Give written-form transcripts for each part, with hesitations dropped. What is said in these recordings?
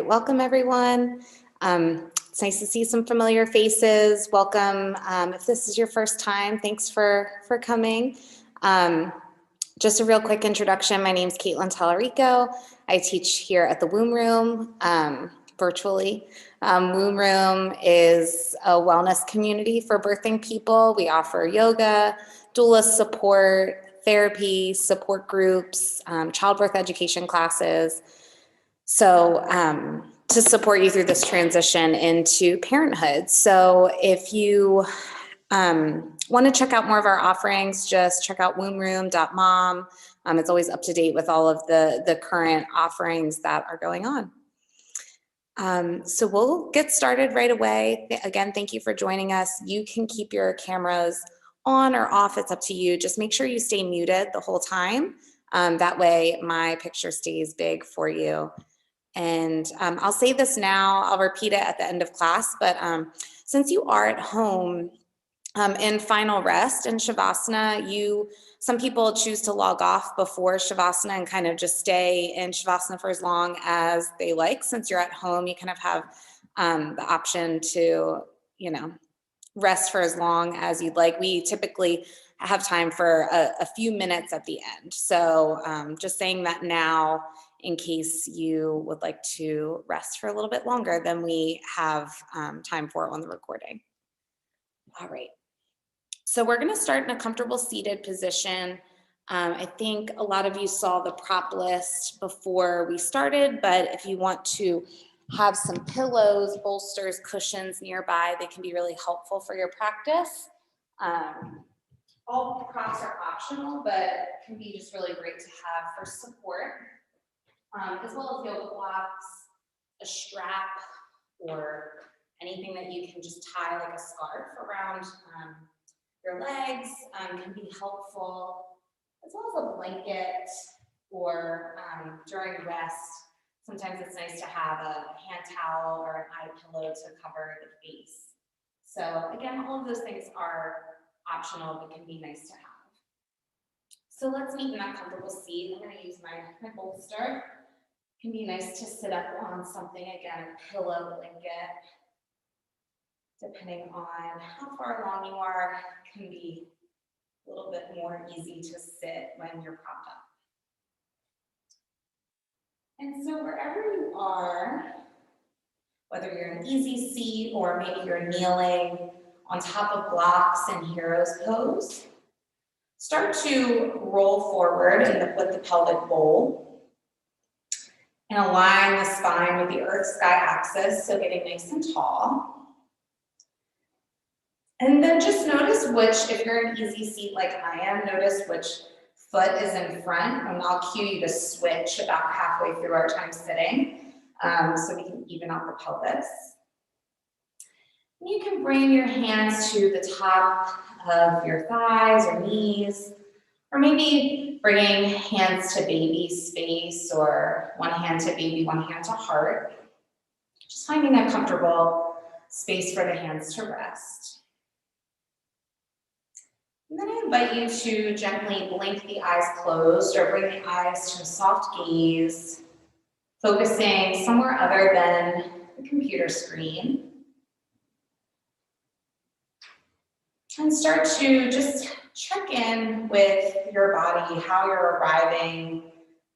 welcome everyone. It's nice to see some familiar faces. Welcome. If this is your first time, thanks for coming. Just a real quick introduction. My name is Caitlin Tallarico. I teach here at the Womb Room virtually. Womb Room is a wellness community for birthing people. We offer yoga, doula support, therapy, support groups, childbirth education classes. So to support you through this transition into parenthood. So if you want to check out more of our offerings, just check out wombroom.mom. It's always up to date with all of the current offerings that are going on. So we'll get started right away. Again, thank you for joining us. You can keep your cameras on or off, it's up to you. Just make sure you stay muted the whole time. That way my picture stays big for you. And I'll say this now, I'll repeat it at the end of class, but since you are at home in final rest in Shavasana, some people choose to log off before Shavasana and kind of just stay in Shavasana for as long as they like. Since you're at home, you kind of have the option to, rest for as long as you'd like. We typically have time for a few minutes at the end. So just saying that now, in case you would like to rest for a little bit longer than we have time for on the recording. All right. So we're going to start in a comfortable seated position. I think a lot of you saw the prop list before we started, but if you want to have some pillows, bolsters, cushions nearby, they can be really helpful for your practice. All props are optional, but can be just really great to have for support. As well as yoga blocks, a strap, or anything that you can just tie like a scarf around your legs can be helpful, as well as a blanket, or during rest, sometimes it's nice to have a hand towel or an eye pillow to cover the face. So again, all of those things are optional, but can be nice to have. So let's meet in that comfortable seat. I'm going to use my bolster. It can be nice to sit up on something, again, a pillow, blanket. Depending on how far along you are, it can be a little bit more easy to sit when you're propped up. And so wherever you are, whether you're in an easy seat or maybe you're kneeling on top of blocks in hero's pose, start to roll forward with the pelvic bowl and align the spine with the earth-sky axis, so getting nice and tall. And then just notice if you're in an easy seat like I am, notice which foot is in front, and I'll cue you to switch about halfway through our time sitting, so we can even out the pelvis. And you can bring your hands to the top of your thighs or knees, or maybe bringing hands to baby space, or one hand to baby, one hand to heart. Just finding a comfortable space for the hands to rest. And then I invite you to gently blink the eyes closed or bring the eyes to a soft gaze, focusing somewhere other than the computer screen. And start to just check in with your body, how you're arriving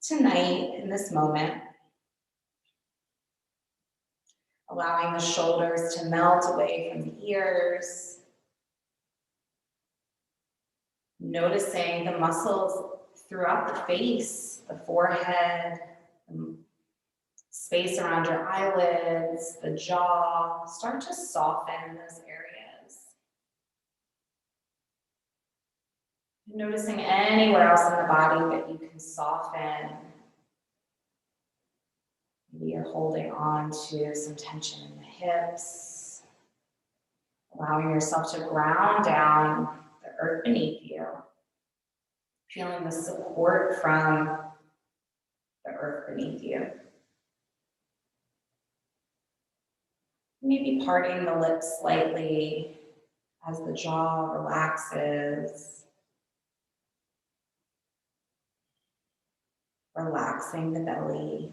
tonight in this moment. Allowing the shoulders to melt away from the ears. Noticing the muscles throughout the face, the forehead, the space around your eyelids, the jaw. Start to soften those areas. Noticing anywhere else in the body that you can soften. Maybe you're holding on to some tension in the hips. Allowing yourself to ground down the earth beneath you. Feeling the support from the earth beneath you. Maybe parting the lips slightly as the jaw relaxes. Relaxing the belly.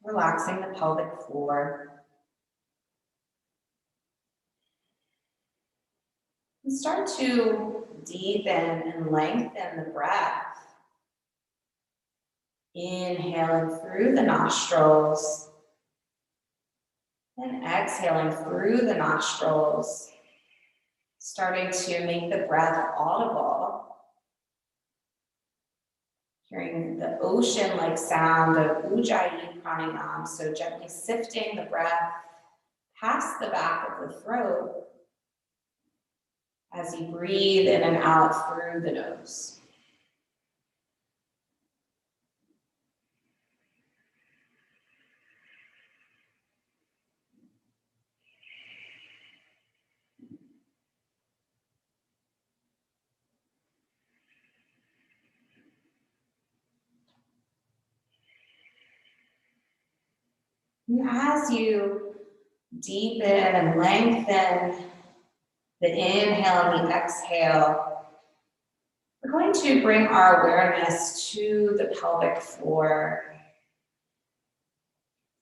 relaxing the pelvic floor. And start to deepen and lengthen the breath. Inhaling through the nostrils and exhaling through the nostrils, starting to make the breath audible. Hearing the ocean-like sound of Ujjayi pranayama, so gently sifting the breath past the back of the throat as you breathe in and out through the nose. And as you deepen and lengthen the inhale and the exhale, we're going to bring our awareness to the pelvic floor.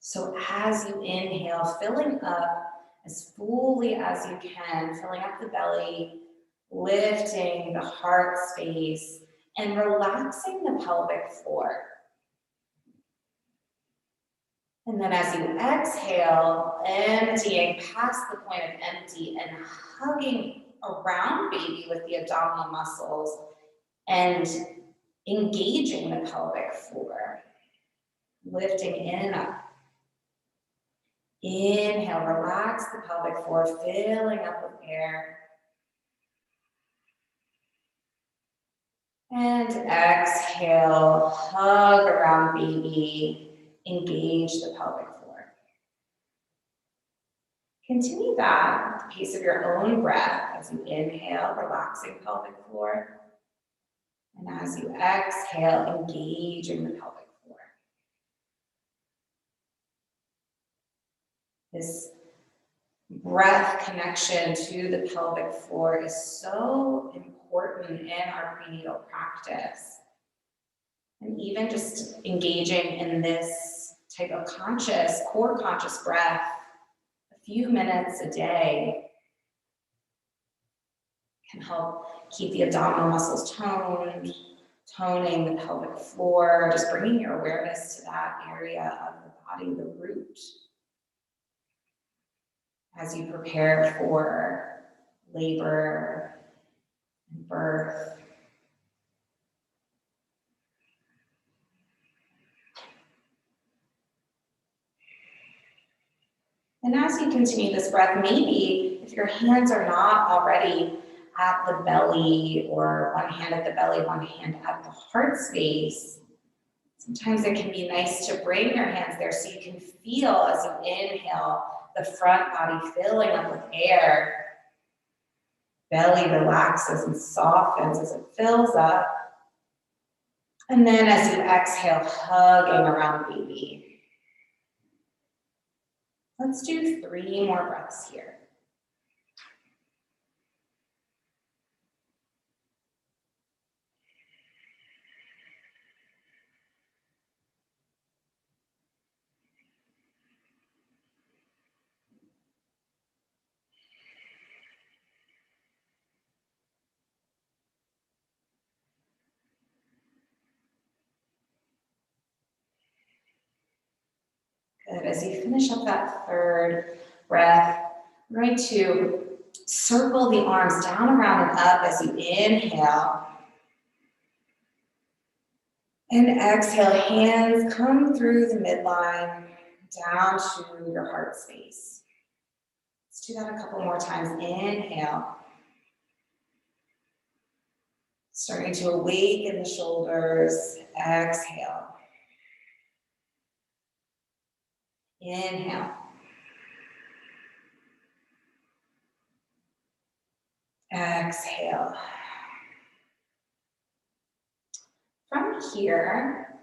So as you inhale, filling up as fully as you can, filling up the belly, lifting the heart space, and relaxing the pelvic floor. And then as you exhale, emptying past the point of empty and hugging around baby with the abdominal muscles and engaging the pelvic floor, lifting in and up. Inhale, relax the pelvic floor, filling up with air. And exhale, hug around baby, engage the pelvic floor. Continue that at the pace of your own breath as you inhale, relaxing pelvic floor. And as you exhale, engaging the pelvic floor. This breath connection to the pelvic floor is so important in our prenatal practice. And even just engaging in this type of conscious, core conscious breath a few minutes a day can help keep the abdominal muscles toned, toning the pelvic floor, just bringing your awareness to that area of the body, the root, as you prepare for labor and birth. And as you continue this breath, maybe if your hands are not already at the belly, or one hand at the belly, one hand at the heart space, sometimes it can be nice to bring your hands there so you can feel as you inhale the front body filling up with air. Belly relaxes and softens as it fills up. And then as you exhale, hugging around baby. Let's do 3 more breaths here. Good. As you finish up that 3rd breath, we're going to circle the arms down, around, and up as you inhale. And exhale, hands come through the midline, down to your heart space. Let's do that a couple more times. Inhale. Starting to awaken the shoulders. Exhale. Inhale. Exhale. From here,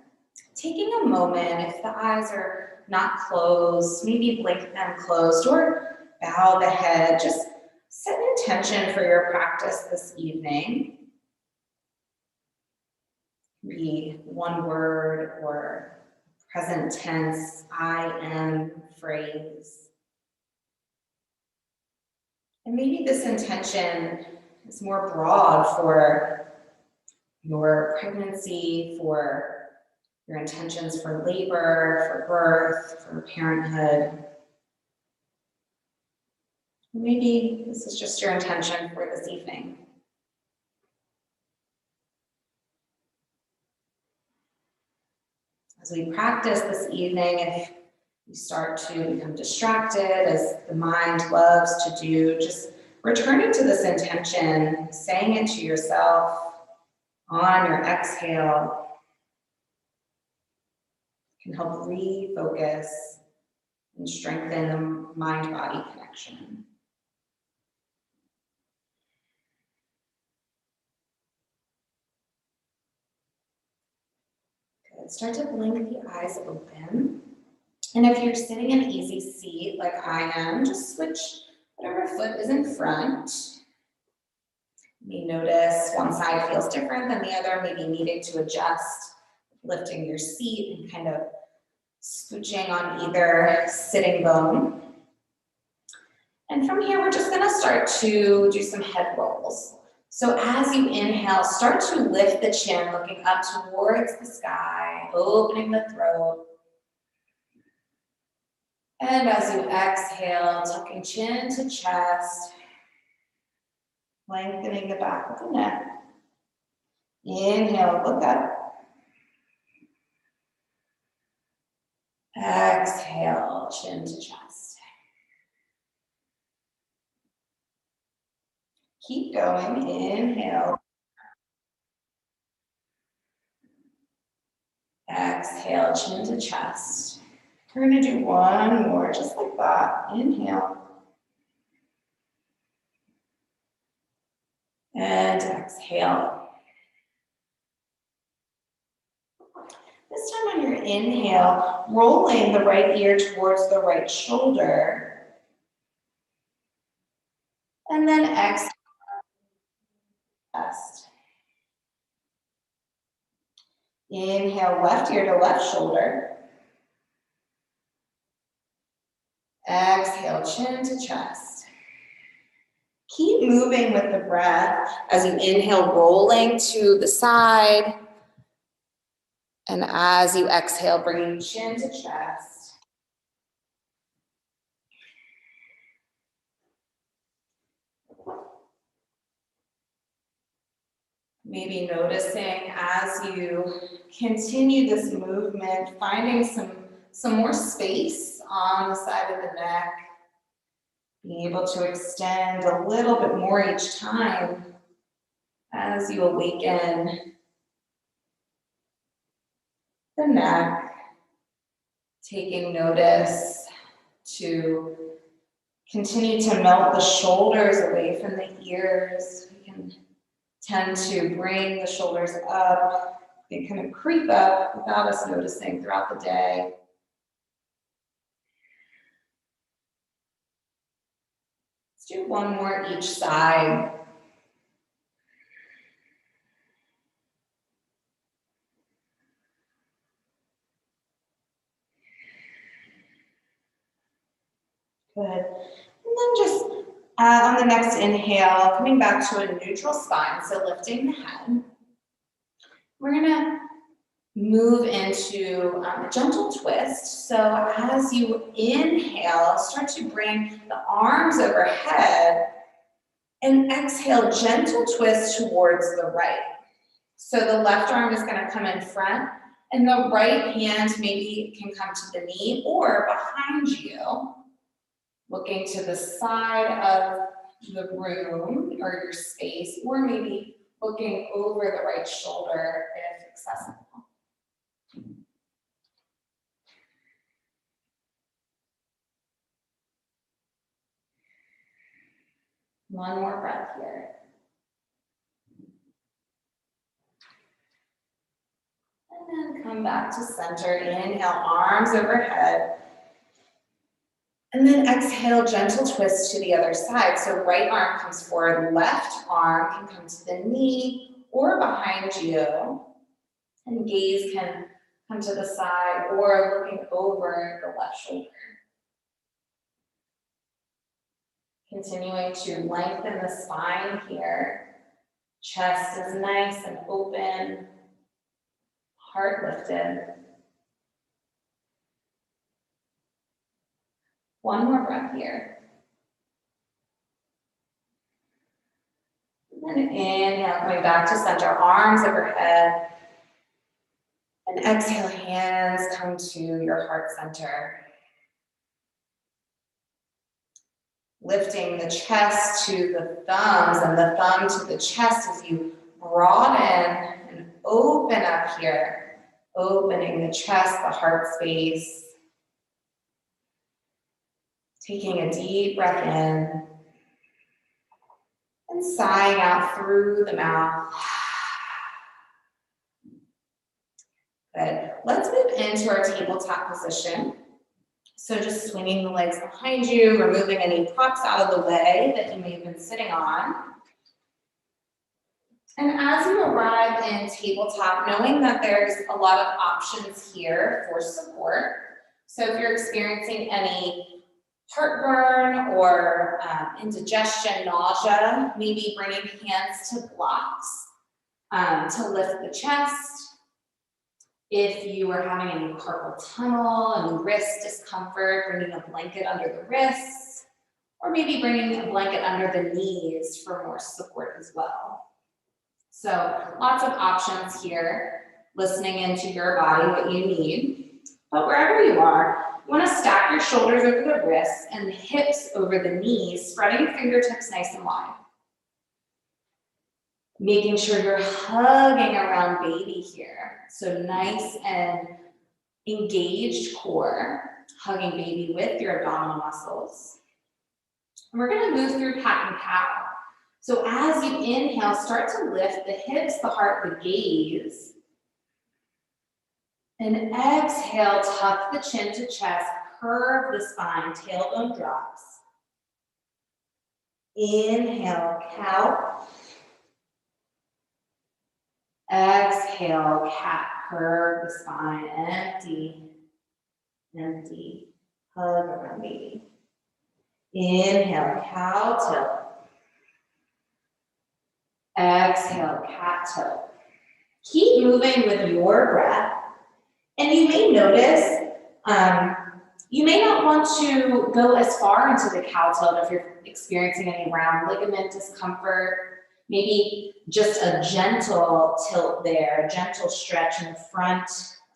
taking a moment, if the eyes are not closed, maybe blink them closed or bow the head. Just set an intention for your practice this evening. Be one word or present tense I am phrase. And maybe this intention is more broad for your pregnancy, for your intentions for labor, for birth, for parenthood. Maybe this is just your intention for this evening. As we practice this evening, if you start to become distracted, as the mind loves to do, just returning to this intention, saying it to yourself on your exhale can help refocus and strengthen the mind-body connection. Good. Start to blink the eyes open. And if you're sitting in an easy seat like I am, just switch whatever foot is in front. You may notice one side feels different than the other, maybe needing to adjust, lifting your seat and kind of scooching on either sitting bone. And from here, we're just gonna start to do some head rolls. So as you inhale, start to lift the chin, looking up towards the sky, opening the throat. And as you exhale, tucking chin to chest, lengthening the back of the neck. Inhale, look up. Exhale, chin to chest. Keep going, inhale. Exhale, chin to chest. We're gonna do one more, just like that. Inhale. And exhale. This time on your inhale, rolling the right ear towards the right shoulder. And then exhale. Chest. Inhale, left ear to left shoulder. Exhale, chin to chest. Keep moving with the breath as you inhale, rolling to the side. And as you exhale, bringing chin to chest. Maybe noticing as you continue this movement, finding some more space on the side of the neck, being able to extend a little bit more each time as you awaken the neck, taking notice to continue to melt the shoulders away from the ears. We can tend to bring the shoulders up. They kind of creep up without us noticing throughout the day. Let's do one more each side. Good. And then just on the next inhale, coming back to a neutral spine, so lifting the head. We're gonna move into a gentle twist. So as you inhale, start to bring the arms overhead and exhale, gentle twist towards the right. So the left arm is gonna come in front and the right hand maybe can come to the knee or behind you, looking to the side of the room or your space, or maybe looking over the right shoulder if accessible. One more breath here. And then come back to center. Inhale, arms overhead. And then exhale, gentle twist to the other side. So right arm comes forward, left arm can come to the knee or behind you. And gaze can come to the side or looking over the left shoulder. Continuing to lengthen the spine here. Chest is nice and open, heart lifted. One more breath here. And inhale, coming back to center, arms overhead. And exhale, hands come to your heart center. Lifting the chest to the thumbs and the thumb to the chest as you broaden and open up here. Opening the chest, the heart space. Taking a deep breath in. And sighing out through the mouth. Good. Let's move into our tabletop position. So just swinging the legs behind you, removing any props out of the way that you may have been sitting on. And as you arrive in tabletop, knowing that there's a lot of options here for support. So if you're experiencing any heartburn or indigestion, nausea, maybe bringing hands to blocks to lift the chest. If you are having any carpal tunnel and wrist discomfort, bringing a blanket under the wrists, or maybe bringing a blanket under the knees for more support as well. So lots of options here, listening into your body, what you need. But wherever you are, you want to stack your shoulders over the wrists and the hips over the knees, spreading fingertips nice and wide. Making sure you're hugging around baby here. So nice and engaged core, hugging baby with your abdominal muscles. And we're going to move through cat and cow. So as you inhale, start to lift the hips, the heart, the gaze. And exhale, tuck the chin to chest, curve the spine, tailbone drops. Inhale, cow. Exhale, cat, curve the spine, empty, empty, hug around baby. Inhale, cow tilt. Exhale, cat tilt. Keep moving with your breath. And you may notice, you may not want to go as far into the cow tilt if you're experiencing any round ligament discomfort. Maybe just a gentle tilt there, a gentle stretch in the front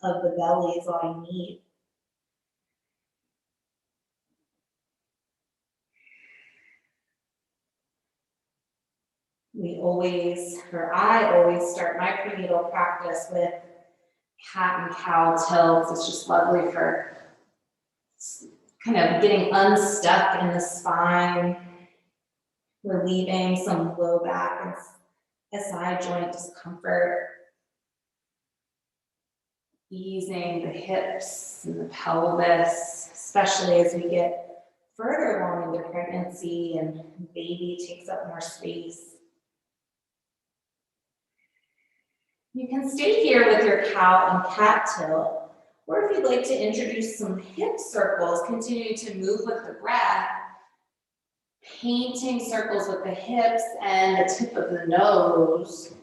of the belly is all you need. I always start my prenatal practice with cat and cow tilts. It's just lovely for kind of getting unstuck in the spine, relieving some low back and side joint discomfort, easing the hips and the pelvis, especially as we get further along into pregnancy and baby takes up more space. You can stay here with your cow and cat tilt, or if you'd like to introduce some hip circles, continue to move with the breath, painting circles with the hips and the tip of the nose.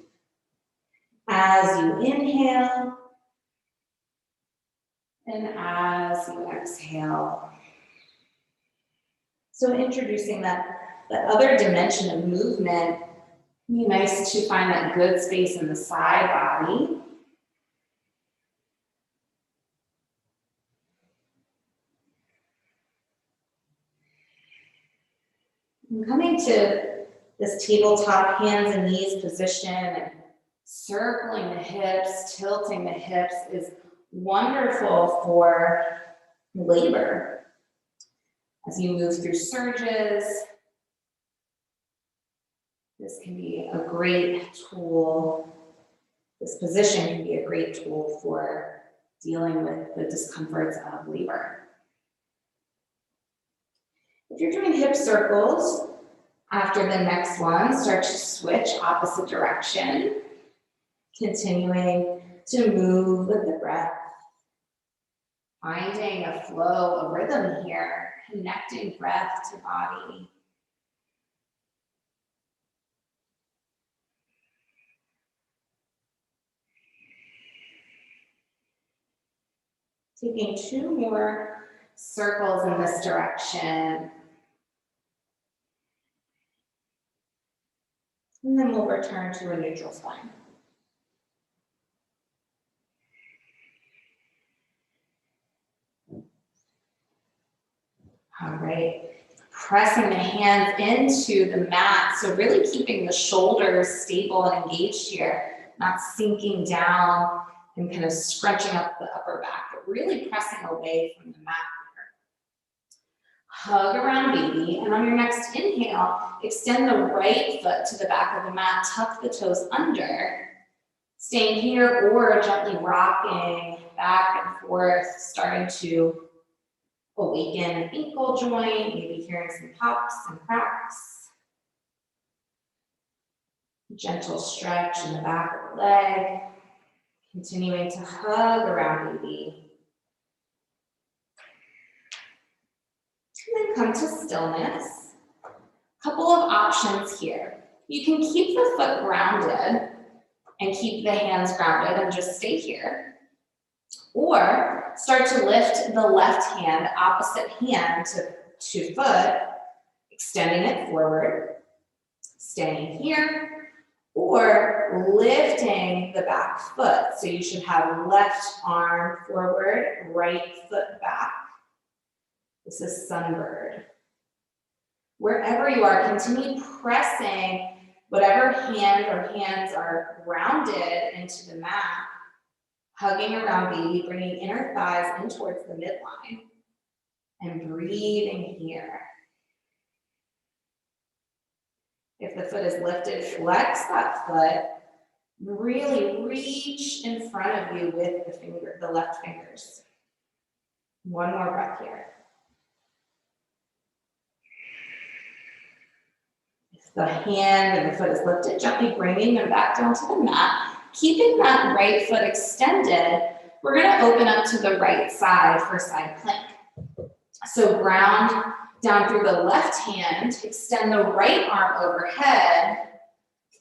As you inhale, and as you exhale. So introducing that other dimension of movement. Be nice to find that good space in the side body. And coming to this tabletop hands and knees position and circling the hips, tilting the hips is wonderful for labor. As you move through surges, this can be a great tool. This position can be a great tool for dealing with the discomforts of labor. If you're doing hip circles, after the next one, start to switch opposite direction, continuing to move with the breath. Finding a flow, a rhythm here, connecting breath to body. Taking 2 more circles in this direction. And then we'll return to a neutral spine. All right, pressing the hands into the mat. So really keeping the shoulders stable and engaged here, not sinking down and kind of scrunching up the upper back, but really pressing away from the mat here. Hug around baby, and on your next inhale, extend the right foot to the back of the mat, tuck the toes under, staying here or gently rocking back and forth, starting to awaken an ankle joint, maybe hearing some pops and cracks. Gentle stretch in the back of the leg. Continuing to hug around baby. And then come to stillness. Couple of options here. You can keep the foot grounded and keep the hands grounded and just stay here. Or start to lift the left hand, opposite hand to foot, extending it forward, staying here, or lifting the back foot. So you should have left arm forward, right foot back. This is sunbird. Wherever you are, continue pressing whatever hand or hands are grounded into the mat, hugging around baby, bringing inner thighs in towards the midline, and breathing here. If the foot is lifted, flex that foot. Really reach in front of you with the left fingers. One more breath here. If the hand and the foot is lifted, gently bringing them back down to the mat. Keeping that right foot extended, we're going to open up to the right side for side plank. So ground down through the left hand, extend the right arm overhead,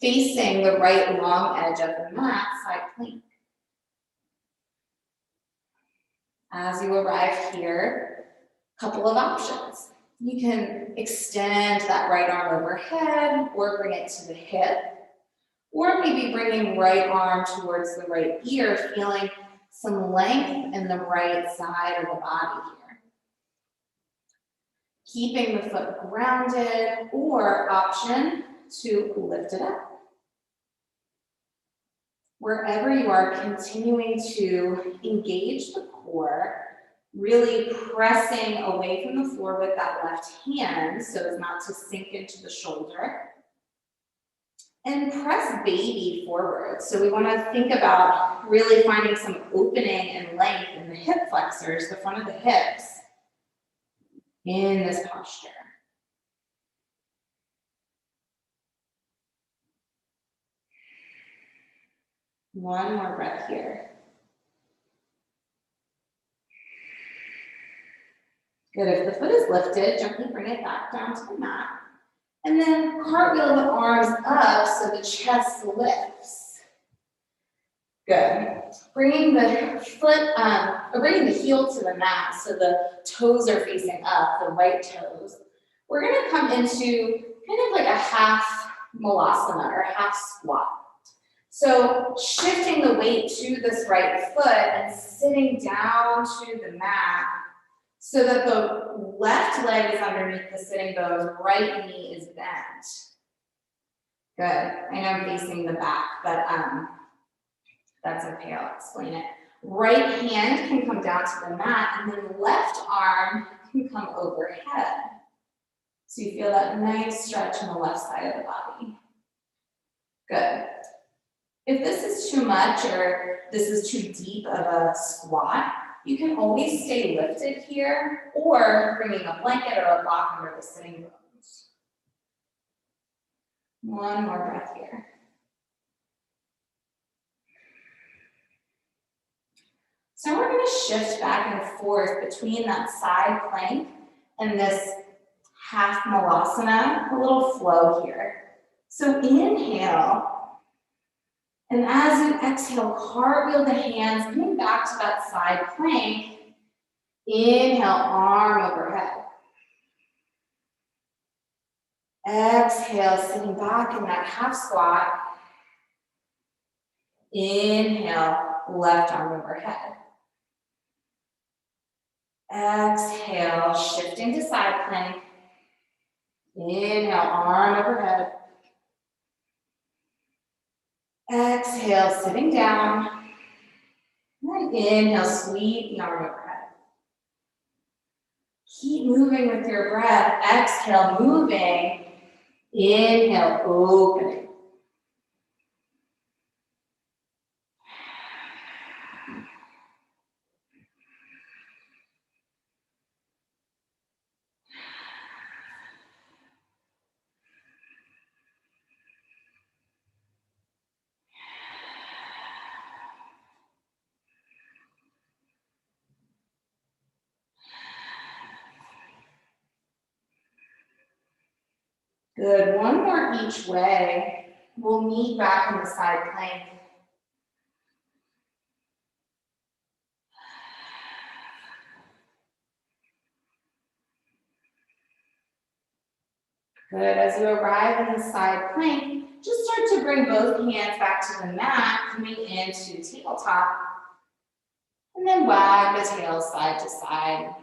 facing the right long edge of the mat, side plank. As you arrive here, a couple of options. You can extend that right arm overhead or bring it to the hip, or maybe bringing right arm towards the right ear, feeling some length in the right side of the body here. Keeping the foot grounded, or option to lift it up. Wherever you are, continuing to engage the core, really pressing away from the floor with that left hand so as not to sink into the shoulder. And press baby forward. So we want to think about really finding some opening and length in the hip flexors, the front of the hips, in this posture. One more breath here. Good. If the foot is lifted, gently bring it back down to the mat. And then cartwheel the arms up so the chest lifts. Good. Bringing the foot, bringing the heel to the mat so the toes are facing up, the right toes. We're going to come into kind of like a half malasana or half squat. So shifting the weight to this right foot and sitting down to the mat so that the left leg is underneath the sitting bones, right knee is bent. Good. I know I'm facing the back, but that's okay, I'll explain it. Right hand can come down to the mat, and then left arm can come overhead. So you feel that nice stretch on the left side of the body. Good. If this is too much or this is too deep of a squat, you can always stay lifted here or bringing a blanket or a block under the sitting bones. One more breath here. So we're going to shift back and forth between that side plank and this half malasana, a little flow here. So inhale, and as you exhale, cartwheel the hands, coming back to that side plank. Inhale, arm overhead. Exhale, sitting back in that half squat. Inhale, left arm overhead. Exhale, shifting to side plank. Inhale, arm overhead. Exhale, sitting down. And then inhale, sweep the arm overhead. Keep moving with your breath. Exhale, moving. Inhale, opening. Good, one more each way. We'll meet back in the side plank. Good, as you arrive in the side plank, just start to bring both hands back to the mat, coming into tabletop. And then wag the tail side to side.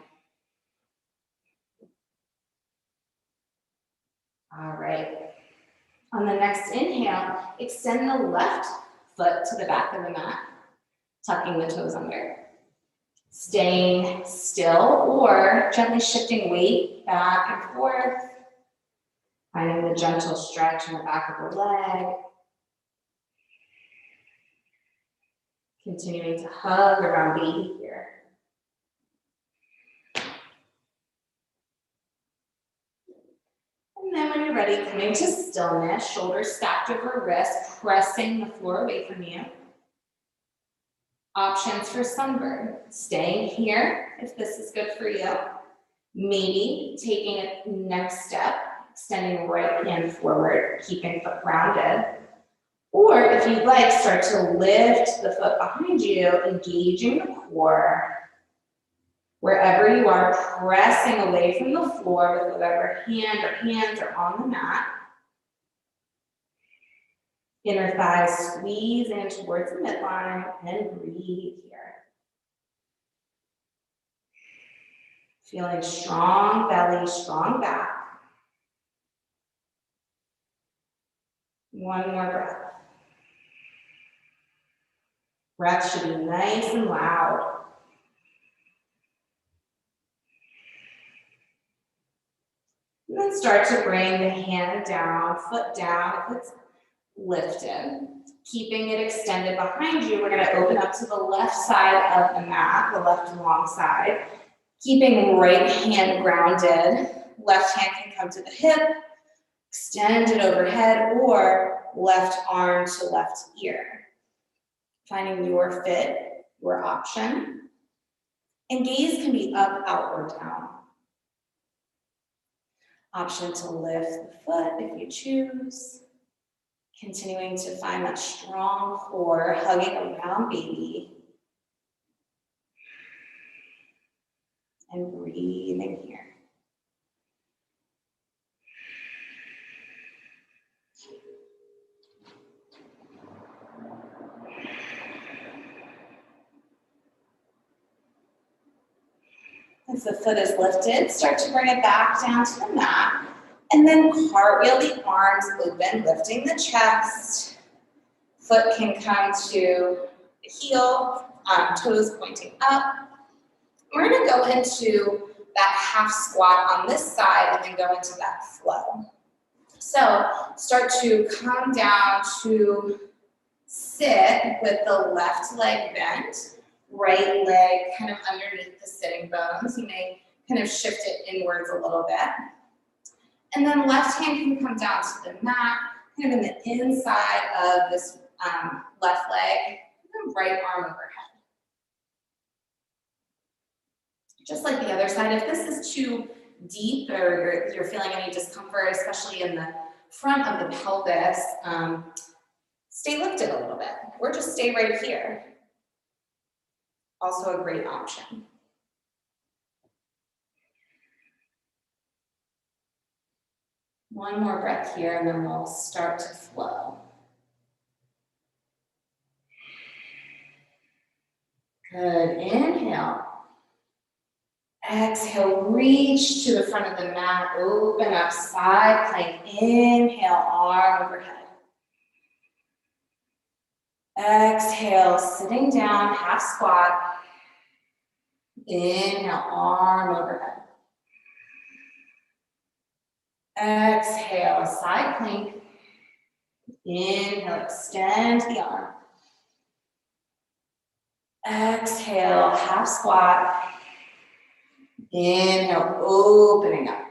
All right. On the next inhale, extend the left foot to the back of the mat, tucking the toes under. Staying still or gently shifting weight back and forth. Finding the gentle stretch in the back of the leg. Continuing to hug around baby here. And then when you're ready, coming to stillness, shoulders stacked over wrists, pressing the floor away from you. Options for sunbird. Staying here if this is good for you. Maybe taking a next step, extending right hand forward, keeping foot grounded. Or if you'd like, start to lift the foot behind you, engaging the core. Wherever you are, pressing away from the floor with whatever hand or hands are on the mat. Inner thighs squeeze in towards the midline and breathe here. Feeling strong belly, strong back. One more breath. Breath should be nice and loud. And then start to bring the hand down, foot down if it's lifted. Keeping it extended behind you, we're going to open up to the left side of the mat, the left long side. Keeping right hand grounded, left hand can come to the hip, extend it overhead, or left arm to left ear. Finding your fit, your option. And gaze can be up, out, or down. Option to lift the foot if you choose. Continuing to find that strong core, hugging around baby. And breathing here. As the foot is lifted, start to bring it back down to the mat. And then cartwheel the arms open, lifting the chest. Foot can come to the heel, toes pointing up. We're going to go into that half squat on this side and then go into that flow. So start to come down to sit with the left leg bent, right leg kind of underneath the sitting bones. You may kind of shift it inwards a little bit. And then left hand can come down to the mat, kind of in the inside of this left leg, and then right arm overhead. Just like the other side, if this is too deep or you're feeling any discomfort, especially in the front of the pelvis, stay lifted a little bit, or just stay right here. Also a great option. One more breath here, and then we'll start to flow. Good, inhale. Exhale, reach to the front of the mat, open up, side plank. Inhale, arm overhead. Exhale, sitting down, half squat. Inhale, arm overhead. Exhale, side plank. Inhale, extend the arm. Exhale, half squat. Inhale, opening up.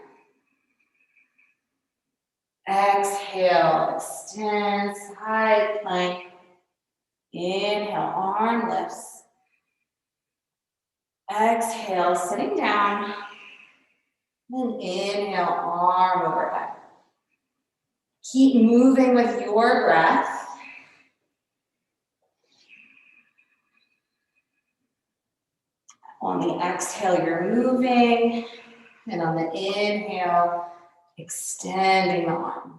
Exhale, extend, side plank. Inhale, arm lifts. Exhale, sitting down. And inhale, arm overhead. Keep moving with your breath. On the exhale, you're moving. And on the inhale, extending the arm.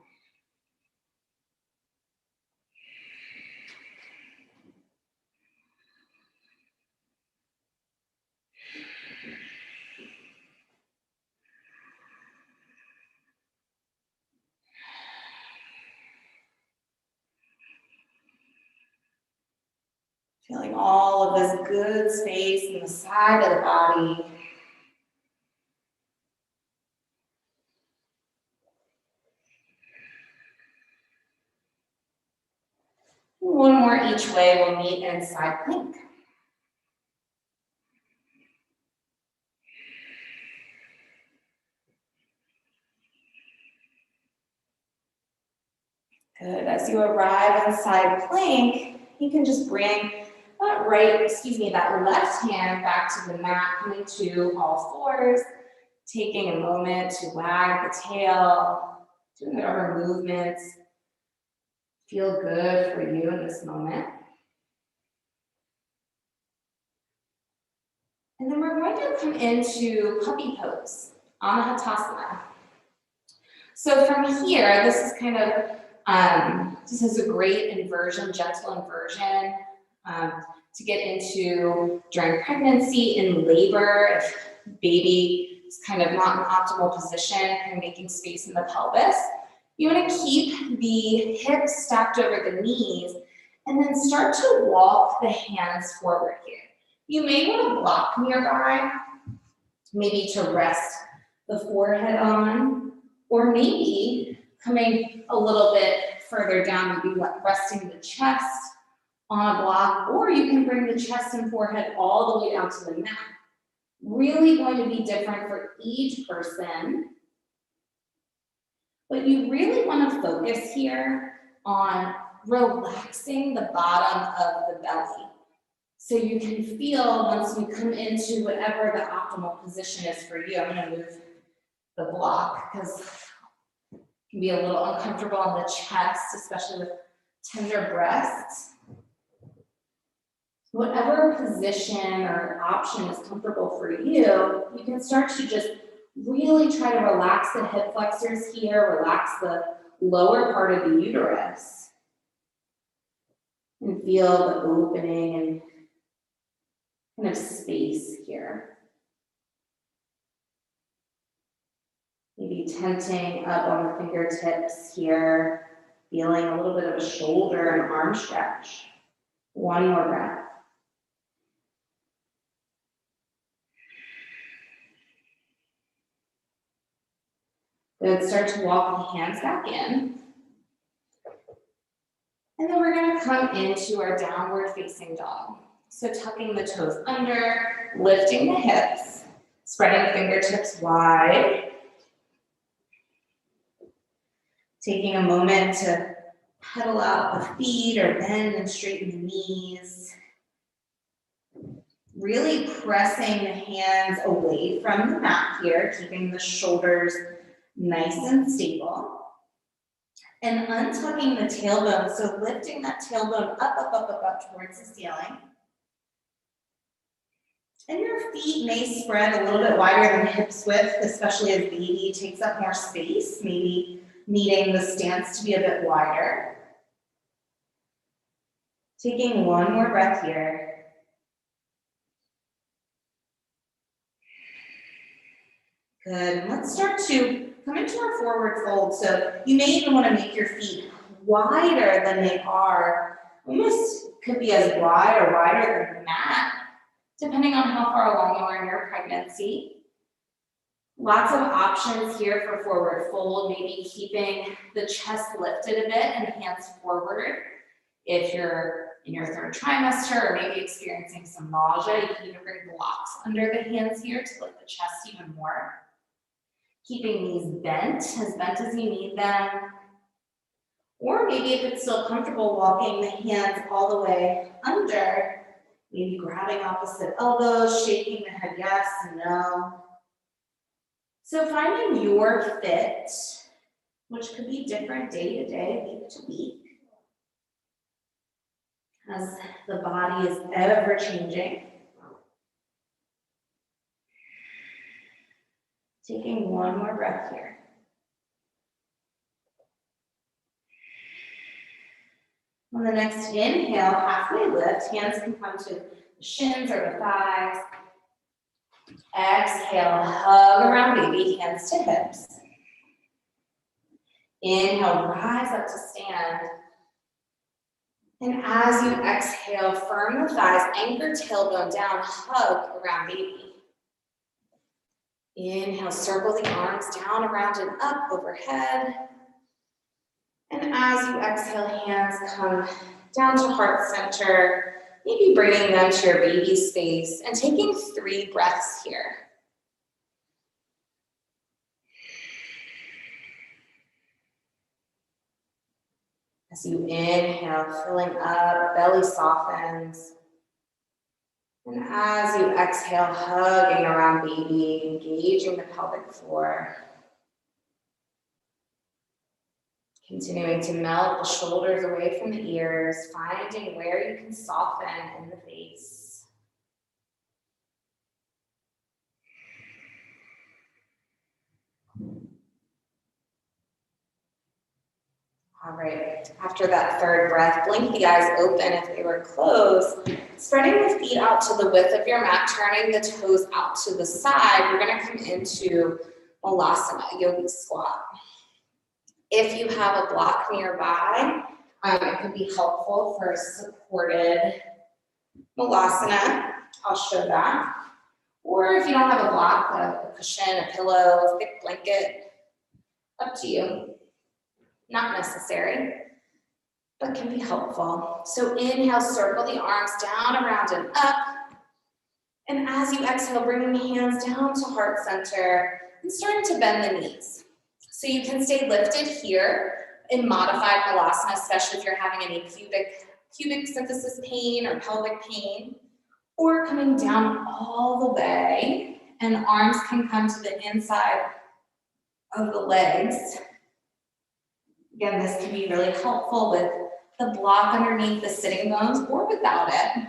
Feeling all of this good space in the side of the body. One more each way, we'll meet in side plank. Good, as you arrive in side plank, you can just bring that left hand back to the mat, coming to all fours, taking a moment to wag the tail, doing whatever movements feel good for you in this moment. And then we're going to come into puppy pose, Anahatasana. So from here, this is kind of, this is a great inversion, gentle inversion to get into during pregnancy, in labor, if baby is kind of not in optimal position and making space in the pelvis. You want to keep the hips stacked over the knees and then start to walk the hands forward here. You may want to block nearby, maybe to rest the forehead on, or maybe coming a little bit further down, maybe resting the chest on a block, or you can bring the chest and forehead all the way down to the mat. Really going to be different for each person, but you really want to focus here on relaxing the bottom of the belly. So you can feel once you come into whatever the optimal position is for you. I'm going to move the block because it can be a little uncomfortable on the chest, especially with tender breasts. Whatever position or option is comfortable for you, you can start to just really try to relax the hip flexors here, relax the lower part of the uterus, and feel the opening and kind of space here. Maybe tenting up on the fingertips here, feeling a little bit of a shoulder and arm stretch. One more breath. Good, start to walk the hands back in. And then we're going to come into our downward facing dog. So tucking the toes under, lifting the hips, spreading fingertips wide. Taking a moment to pedal out the feet or bend and straighten the knees. Really pressing the hands away from the mat here, keeping the shoulders nice and stable. And untucking the tailbone, so lifting that tailbone up towards the ceiling. And your feet may spread a little bit wider than hips width, especially as baby takes up more space, maybe needing the stance to be a bit wider. Taking one more breath here. Good. Let's start to come into our forward fold. So you may even want to make your feet wider than they are. Almost could be as wide or wider than the mat, depending on how far along you are in your pregnancy. Lots of options here for forward fold, maybe keeping the chest lifted a bit and hands forward. If you're in your third trimester or maybe experiencing some nausea, you can even bring blocks under the hands here to lift the chest even more. Keeping knees bent as you need them. Or maybe if it's still comfortable, walking the hands all the way under, maybe grabbing opposite elbows, shaking the head yes and no. So finding your fit, which could be different day to day, week to week, as the body is ever changing. Taking one more breath here. On the next inhale, halfway lift, hands can come to the shins or the thighs. Exhale, hug around baby, hands to hips. Inhale, rise up to stand. And as you exhale, firm the thighs, anchor tailbone down, hug around baby. Inhale, circle the arms down, around and up, overhead. And as you exhale, hands come down to heart center, maybe bringing them to your baby space and taking 3 breaths here. As you inhale, filling up, belly softens. And as you exhale, hugging around baby, engaging the pelvic floor. Continuing to melt the shoulders away from the ears, finding where you can soften in the face. All right, after that third breath, blink the eyes open if they were closed. Spreading the feet out to the width of your mat, turning the toes out to the side. We're gonna come into Malasana, yogi squat. If you have a block nearby, it can be helpful for supported Malasana. I'll show that. Or if you don't have a block, a cushion, a pillow, a thick blanket, up to you. Not necessary, but can be helpful. So inhale, circle the arms down, around and up. And as you exhale, bringing the hands down to heart center and starting to bend the knees. So you can stay lifted here in modified Malasana, especially if you're having any pubic symphysis pain or pelvic pain, or coming down all the way, and arms can come to the inside of the legs. Again, this can be really helpful with the block underneath the sitting bones or without it.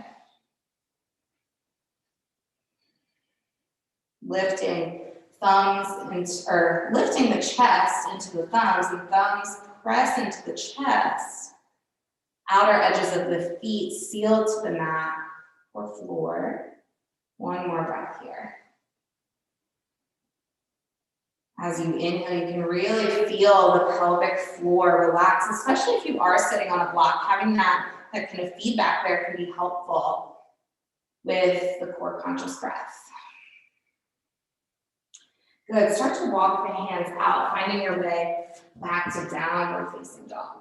Lifting lifting the chest into the thumbs, and thumbs press into the chest. Outer edges of the feet sealed to the mat or floor. One more breath here. As you inhale, you can really feel the pelvic floor relax, especially if you are sitting on a block. Having that kind of feedback there can be helpful with the core conscious breath. Good, start to walk the hands out, finding your way back to downward facing dog.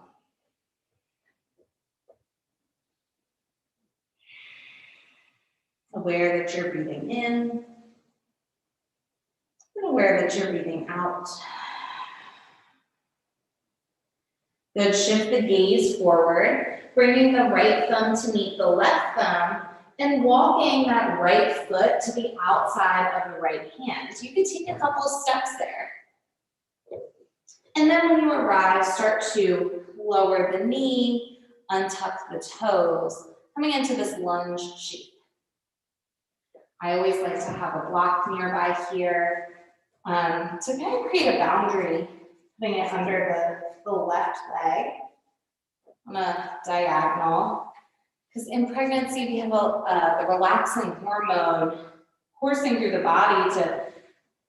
Aware that you're breathing in, and aware that you're breathing out. Good, shift the gaze forward, bringing the right thumb to meet the left thumb, and walking that right foot to the outside of the right hand. You can take a couple steps there. And then when you arrive, start to lower the knee, untuck the toes, coming into this lunge shape. I always like to have a block nearby here to kind of create a boundary, putting it under the left leg on a diagonal. Because in pregnancy, we have the relaxing hormone coursing through the body,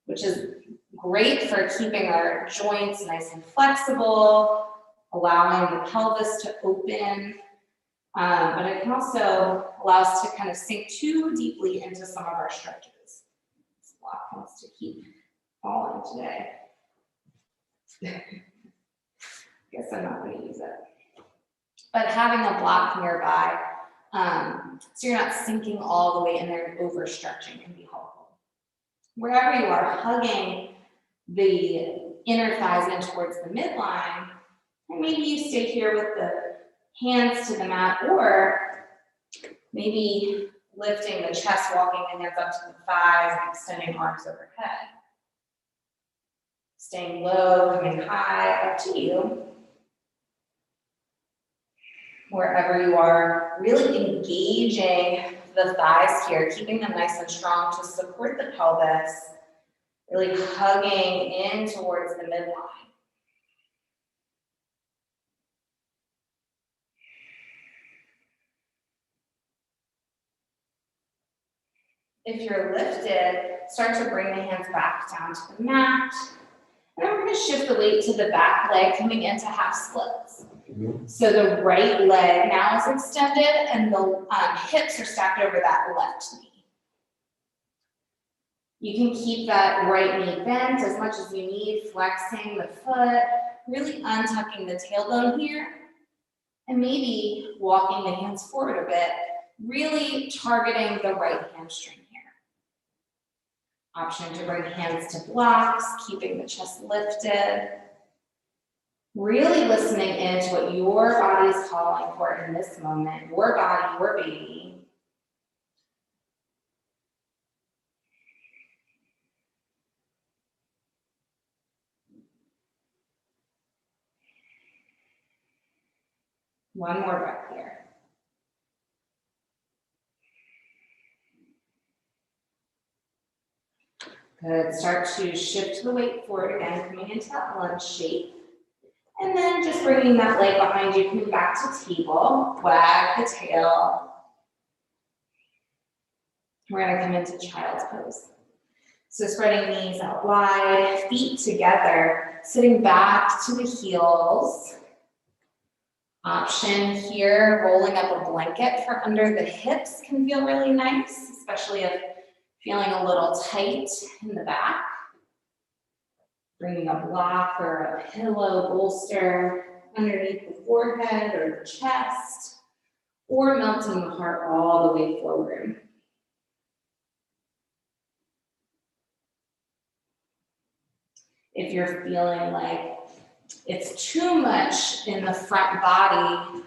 which is great for keeping our joints nice and flexible, allowing the pelvis to open, but it can also allow us to kind of sink too deeply into some of our stretches. This block wants to keep falling today. I guess I'm not going to use it. But having a block nearby, so you're not sinking all the way in there and overstretching, can be helpful. Wherever you are, hugging the inner thighs in towards the midline, and maybe you stay here with the hands to the mat, or maybe lifting the chest, walking the hands up to the thighs, and extending arms overhead. Staying low, coming high, up to you. Wherever you are, really engaging the thighs here, keeping them nice and strong to support the pelvis, really hugging in towards the midline. If you're lifted, start to bring the hands back down to the mat. And then we're going to shift the weight to the back leg, coming into half splits. So the right leg now is extended and the hips are stacked over that left knee. You can keep that right knee bent as much as you need, flexing the foot, really untucking the tailbone here, and maybe walking the hands forward a bit, really targeting the right hamstring here. Option to bring hands to blocks, keeping the chest lifted. Really listening into what your body is calling for in this moment, your body, your baby. One more breath here. Good. Start to shift the weight forward again, coming into that lunge shape. And then just bringing that leg behind you, coming back to table, wag the tail. We're going to come into child's pose. So spreading knees out wide, feet together, sitting back to the heels. Option here, rolling up a blanket for under the hips can feel really nice, especially if feeling a little tight in the back. Bringing a block or a pillow bolster underneath the forehead or the chest, or melting the heart all the way forward. If you're feeling like it's too much in the front body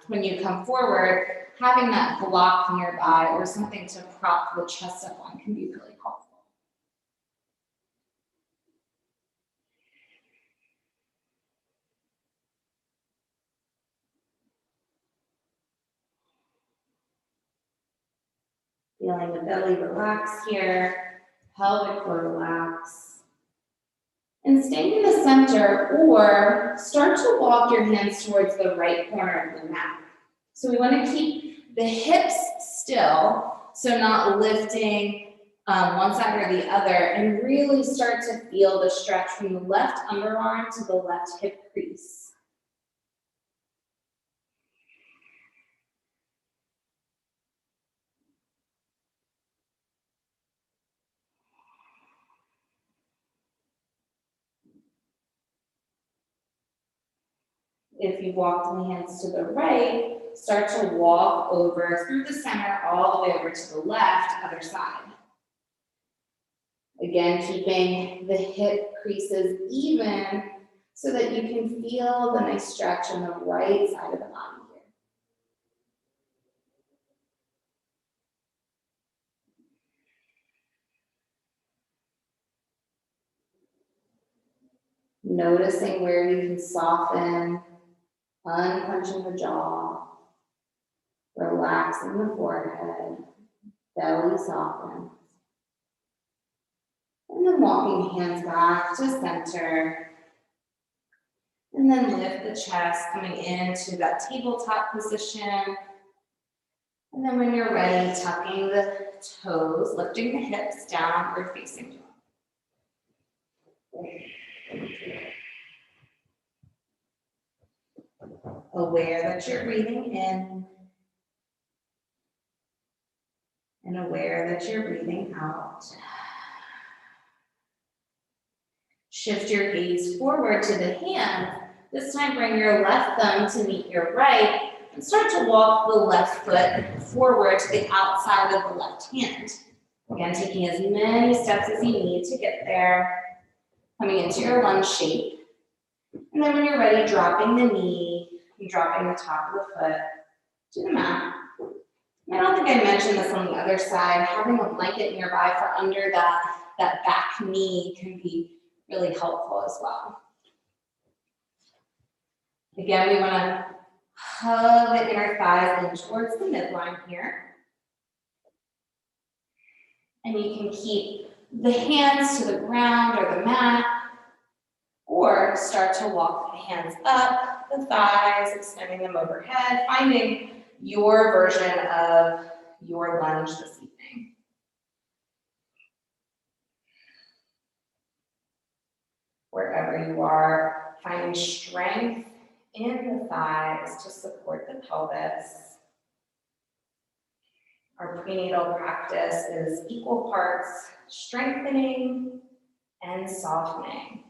when you come forward, having that block nearby or something to prop the chest up on can be really helpful. Feeling the belly relax here, pelvic floor relax. And staying in the center, or start to walk your hands towards the right corner of the mat. So we want to keep the hips still, so not lifting one side or the other, and really start to feel the stretch from the left underarm to the left hip crease. If you walk the hands to the right, start to walk over through the center all the way over to the left, other side. Again, keeping the hip creases even so that you can feel the nice stretch on the right side of the body here. Noticing where you can soften, unclenching the jaw, relaxing the forehead, belly softens. And then walking hands back to center. And then lift the chest, coming into that tabletop position. And then when you're ready, tucking the toes, lifting the hips, downward facing dog. Aware that you're breathing in and aware that you're breathing out. Shift your gaze forward to the hand. This time bring your left thumb to meet your right and start to walk the left foot forward to the outside of the left hand. Again, taking as many steps as you need to get there. Coming into your lunge shape. And then when you're ready, dropping the knee and dropping the top of the foot to the mat. And I don't think I mentioned this on the other side. Having a blanket nearby for under that back knee can be really helpful as well. Again, we want to hug the inner thighs in towards the midline here. And you can keep the hands to the ground or the mat, or start to walk the hands up, the thighs, extending them overhead, finding your version of your lunge this evening. Wherever you are, finding strength in the thighs to support the pelvis. Our prenatal practice is equal parts strengthening and softening.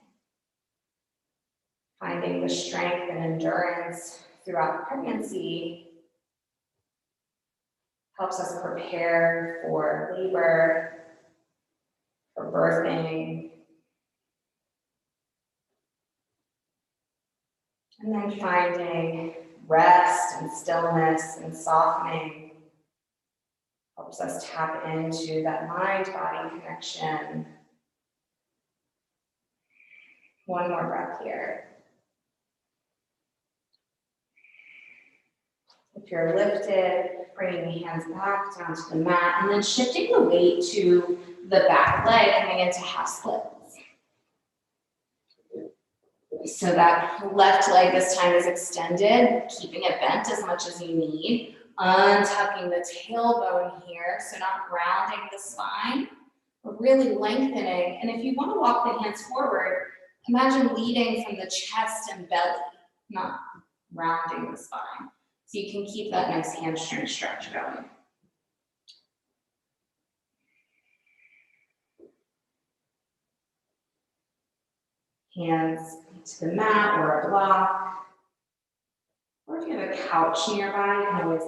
Finding the strength and endurance throughout pregnancy helps us prepare for labor, for birthing, and then finding rest and stillness and softening helps us tap into that mind-body connection. One more breath here. If you're lifted, bringing the hands back down to the mat, and then shifting the weight to the back leg, coming into half splits. So that left leg this time is extended, keeping it bent as much as you need. Untucking the tailbone here, so not rounding the spine, but really lengthening. And if you want to walk the hands forward, imagine leading from the chest and belly, not rounding the spine. So you can keep that nice hamstring stretch going. Hands to the mat or a block. Or if you have a couch nearby, you can always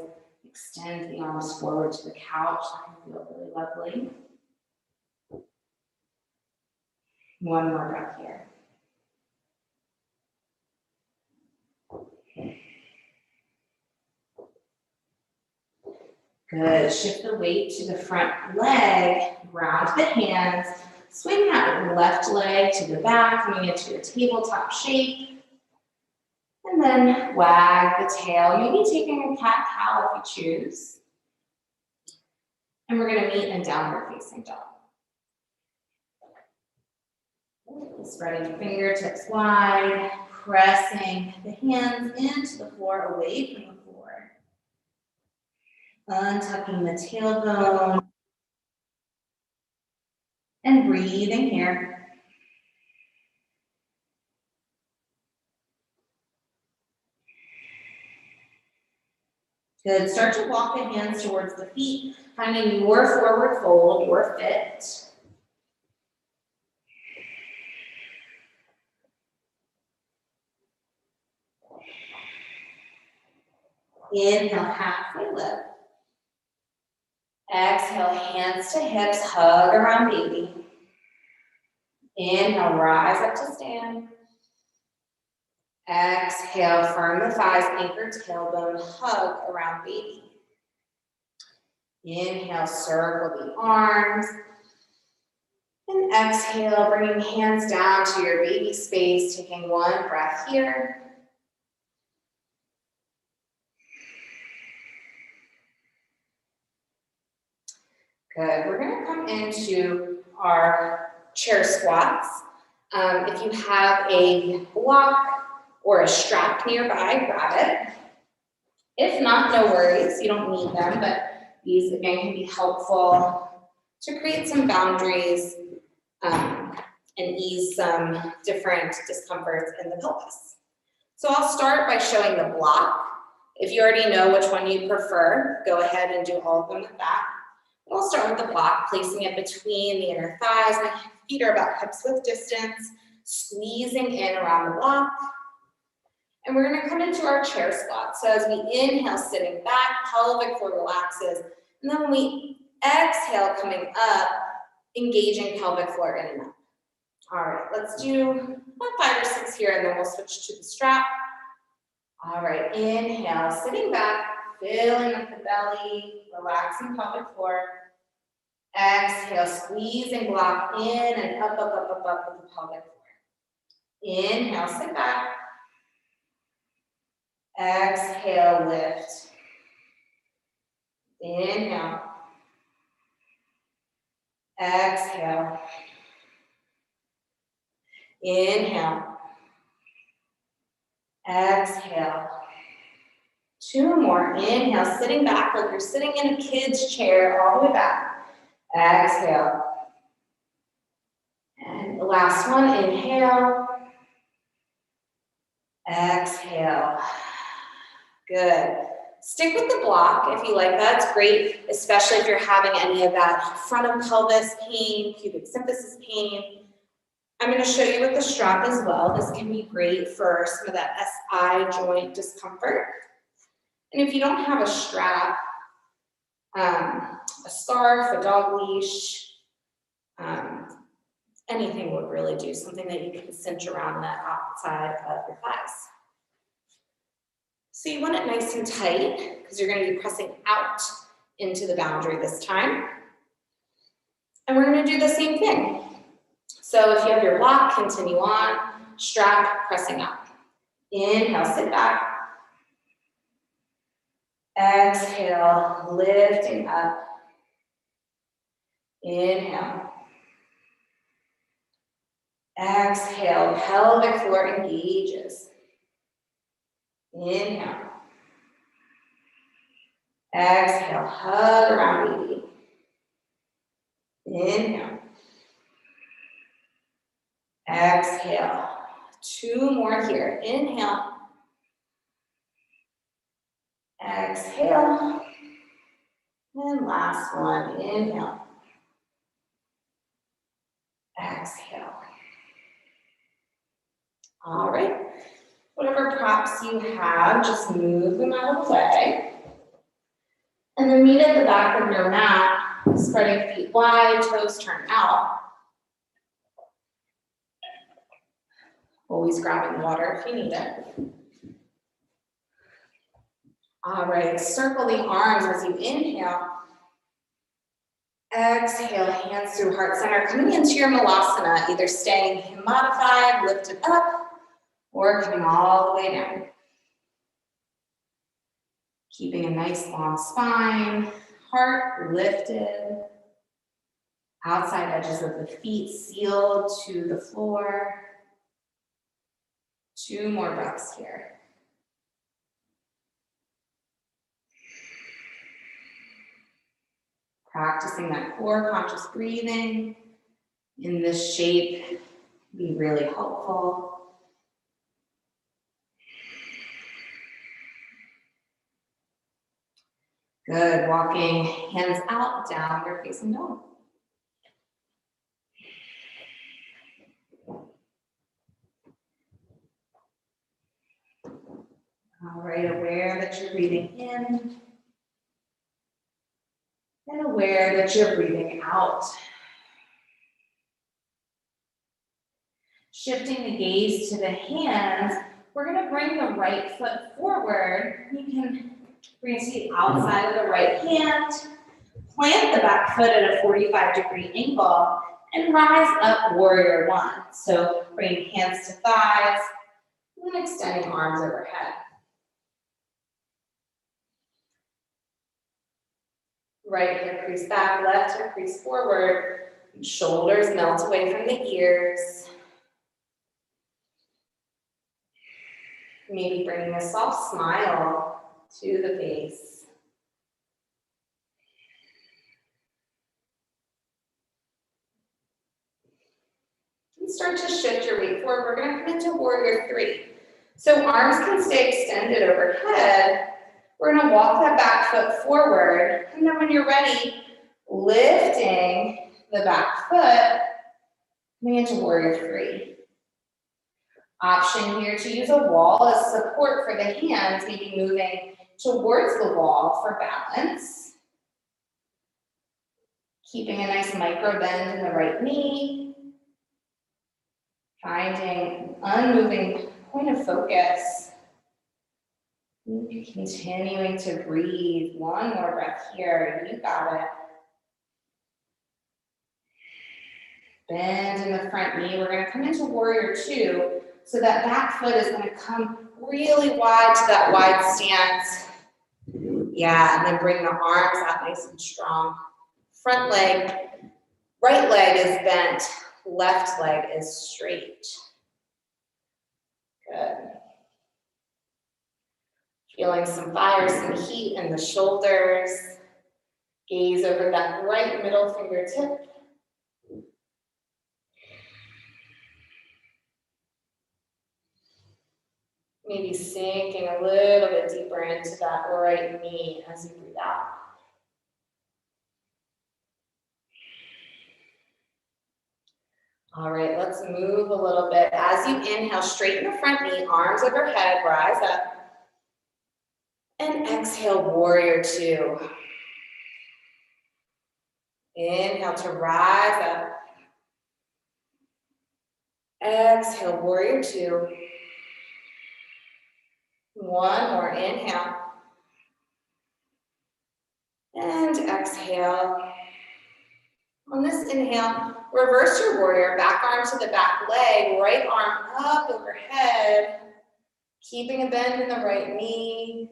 extend the arms forward to the couch. That can feel really lovely. One more breath here. Good. Shift the weight to the front leg, ground the hands, swing that left leg to the back, coming into your tabletop shape. And then wag the tail, maybe taking a cat-cow if you choose. And we're going to meet in downward facing dog. Spreading fingertips wide, pressing the hands into the floor, away from the floor. Untucking the tailbone. And breathing here. Good. Start to walk the hands towards the feet, finding your forward fold, your fit. Inhale, halfway lift. Exhale, hands to hips, hug around baby. Inhale, rise up to stand. Exhale, firm the thighs, anchor tailbone, hug around baby. Inhale, circle the arms. And exhale, bringing hands down to your baby space, taking one breath here. Good. We're going to come into our chair squats. If you have a block or a strap nearby, grab it. If not, no worries. You don't need them, but these, again, can be helpful to create some boundaries and ease some different discomforts in the pelvis. So I'll start by showing the block. If you already know which one you prefer, go ahead and do all of them with that. I'll start with the block, placing it between the inner thighs. My feet are about hips width distance, squeezing in around the block. And we're going to come into our chair squat. So as we inhale, sitting back, pelvic floor relaxes. And then when we exhale, coming up, engaging pelvic floor in and up. All right, let's do about 5 or 6 here, and then we'll switch to the strap. All right, inhale, sitting back, filling up the belly, relaxing pelvic floor. Exhale, squeeze and block in and up, up, up, up, up with the pelvic floor. Inhale, sit back. Exhale, lift. Inhale. Exhale. Inhale. Exhale. 2 more. Inhale, sitting back like you're sitting in a kid's chair all the way back. Exhale. And the last one, inhale. Exhale. Good. Stick with the block if you like that. It's great, especially if you're having any of that front of pelvis pain, pubic symphysis pain. I'm going to show you with the strap as well. This can be great for some of that SI joint discomfort. And if you don't have a strap, a scarf, a dog leash, anything would really do, something that you can cinch around the outside of your thighs. So you want it nice and tight because you're going to be pressing out into the boundary this time. And we're going to do the same thing. So if you have your block, continue on, strap, pressing up. Inhale, sit back. Exhale, lifting up. Inhale. Exhale, pelvic floor engages. Inhale. Exhale, hug around baby. Inhale. Exhale. 2 more here. Inhale. Exhale. And last one. Inhale. Exhale. All right. Whatever props you have, just move them out of the way. And then meet at the back of your mat, spreading feet wide, toes turn out. Always grabbing water if you need it. All right, circle the arms as you inhale. Exhale, hands through heart center, coming into your malasana, either staying modified, lifted up, or coming all the way down. Keeping a nice long spine, heart lifted, outside edges of the feet sealed to the floor. 2 more breaths here. Practicing that core conscious breathing in this shape can be really helpful. Good, walking hands out, downward facing dog. All right, aware that you're breathing in and aware that you're breathing out. Shifting the gaze to the hands, we're going to bring the right foot forward. You can bring it to the outside of the right hand, plant the back foot at a 45-degree angle, and rise up, warrior one. So bringing hands to thighs, and then extending arms overhead. Right hip crease back, left hip crease forward. Shoulders melt away from the ears. Maybe bringing a soft smile to the face. And start to shift your weight forward. We're going to come into warrior three. So arms can stay extended overhead. We're going to walk that back foot forward. And then when you're ready, lifting the back foot, coming into warrior three. Option here to use a wall as support for the hands, maybe moving towards the wall for balance. Keeping a nice micro bend in the right knee. Finding unmoving point of focus. Continuing to breathe. One more breath here. You got it. Bend in the front knee. We're going to come into warrior two. So that back foot is going to come really wide to that wide stance. Yeah, and then bring the arms out nice and strong. Front leg, right leg is bent, left leg is straight. Good. Feeling some fire, some heat in the shoulders. Gaze over that right middle fingertip. Maybe sinking a little bit deeper into that right knee as you breathe out. All right, let's move a little bit. As you inhale, straighten the front knee, arms overhead, rise up. And exhale, warrior two. Inhale to rise up. Exhale, warrior two. One more, inhale. And exhale. On this inhale, reverse your warrior, back arm to the back leg, right arm up overhead, keeping a bend in the right knee.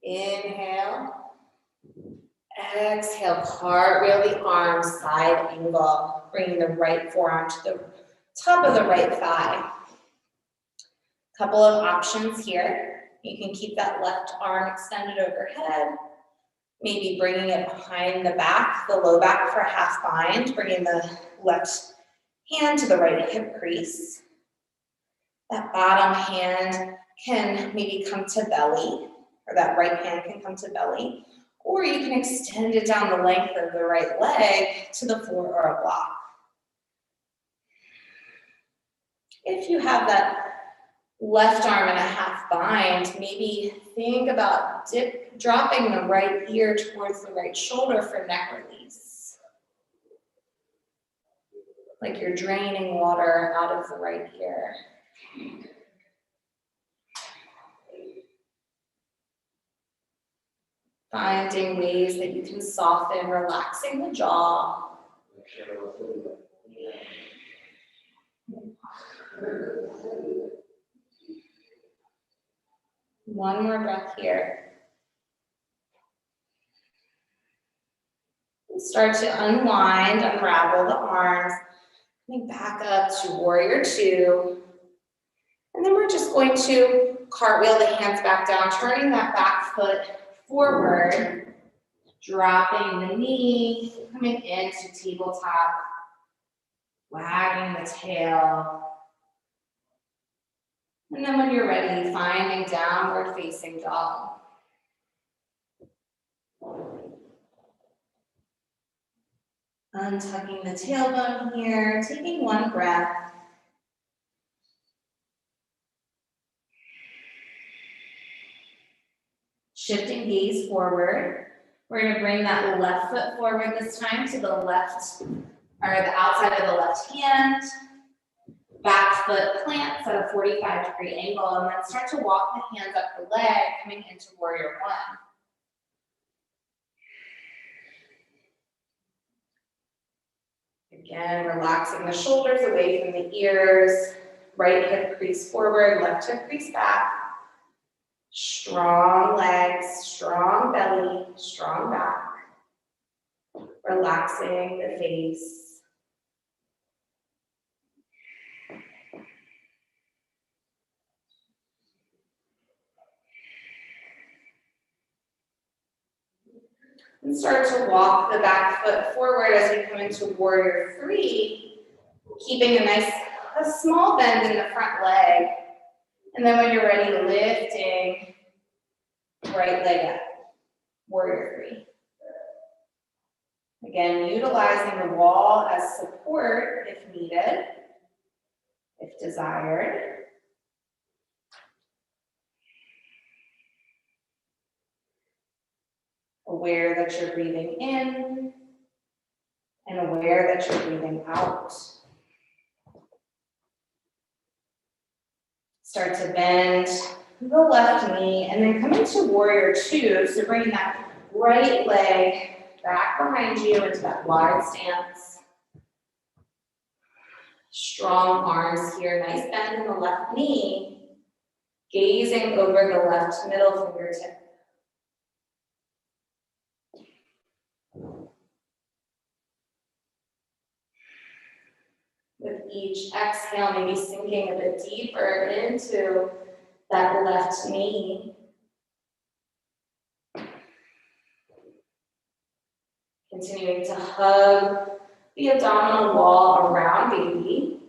Inhale. Exhale, cartwheel the arms, side angle, bringing the right forearm to the top of the right thigh. Couple of options here. You can keep that left arm extended overhead, maybe bringing it behind the back, the low back for a half bind, bringing the left hand to the right hip crease. That bottom hand can maybe come to belly, or that right hand can come to belly, or you can extend it down the length of the right leg to the floor or a block. If you have that left arm in a half bind, maybe think about dropping the right ear towards the right shoulder for neck release. Like you're draining water out of the right ear. Finding ways that you can soften, relaxing the jaw. One more breath here. Start to unwind, unravel the arms. Coming back up to warrior two. And then we're just going to cartwheel the hands back down, turning that back foot forward, dropping the knee, coming into tabletop, wagging the tail. And then when you're ready, finding downward facing dog. Untucking the tailbone here, taking one breath. Shifting gaze forward. We're going to bring that left foot forward this time to the left, or the outside of the left hand. Back foot plants at a 45-degree angle, and then start to walk the hands up the leg, coming into warrior one. Again, relaxing the shoulders away from the ears. Right hip crease forward, left hip crease back. Strong legs, strong belly, strong back. Relaxing the face. And start to walk the back foot forward as we come into warrior three, keeping a small bend in the front leg. And then when you're ready, lifting right leg up, warrior three. Again, utilizing the wall as support if needed, if desired. Aware that you're breathing in and aware that you're breathing out. Start to bend the left knee and then come into warrior two. So bringing that right leg back behind you into that wide stance. Strong arms here, nice bend in the left knee, gazing over the left middle fingertip. With each exhale, maybe sinking a bit deeper into that left knee. Continuing to hug the abdominal wall around baby.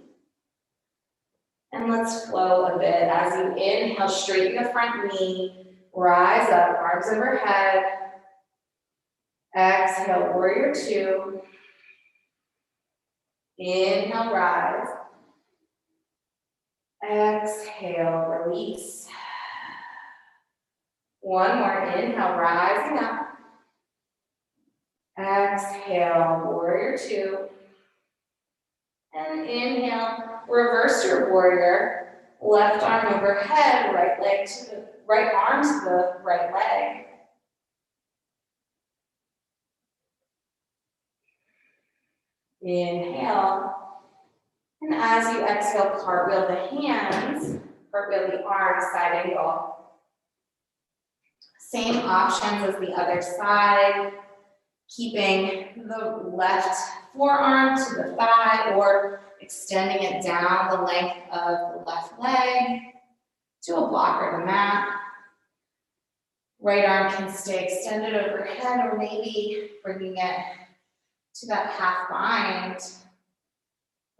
And let's flow a bit. As you inhale, straighten the front knee, rise up, arms overhead. Exhale, warrior two. Inhale, rise. Exhale, release. One more, inhale, rising up. Exhale, warrior two. And inhale, reverse your warrior. Left arm overhead, right leg to the right arm to the right leg. Inhale. And as you exhale, cartwheel the hands, cartwheel the arms, side angle. Same options as the other side. Keeping the left forearm to the thigh or extending it down the length of the left leg to a block or the mat. Right arm can stay extended overhead or maybe bringing it to that half bind,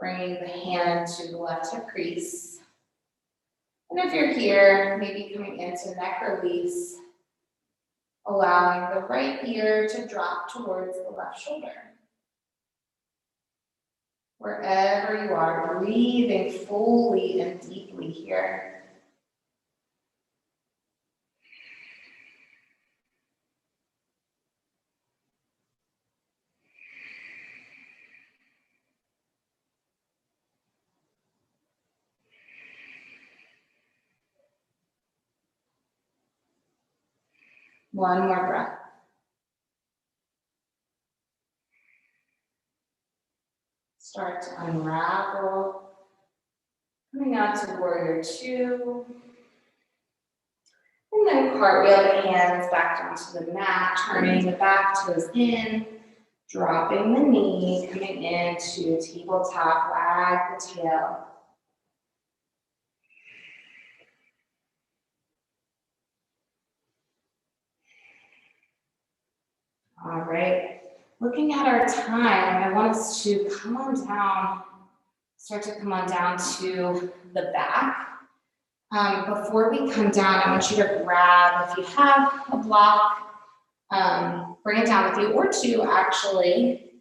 bringing the hand to the left hip crease. And if you're here, maybe coming into neck release, allowing the right ear to drop towards the left shoulder. Wherever you are, breathing fully and deeply here. One more breath. Start to unravel. Coming out to warrior two. And then cartwheel the hands back down to the mat, turning the back toes in, dropping the knee, coming into tabletop, wag the tail. All right, looking at our time, I want us to come on down, start to come on down to the back. Before we come down, I want you to grab, if you have a block, bring it down with you, or two actually.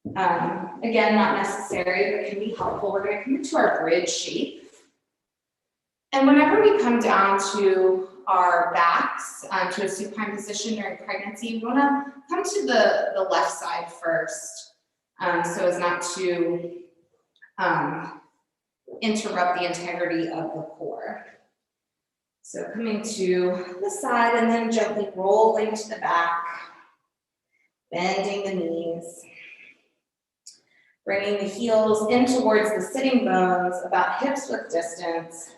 Again, not necessary, but can be helpful. We're going to come into our bridge shape. And whenever we come down to our backs, to a supine position during pregnancy, we want to come to the left side first, so as not to interrupt the integrity of the core. So coming to the side and then gently rolling to the back, bending the knees. Bringing the heels in towards the sitting bones, about hips width distance.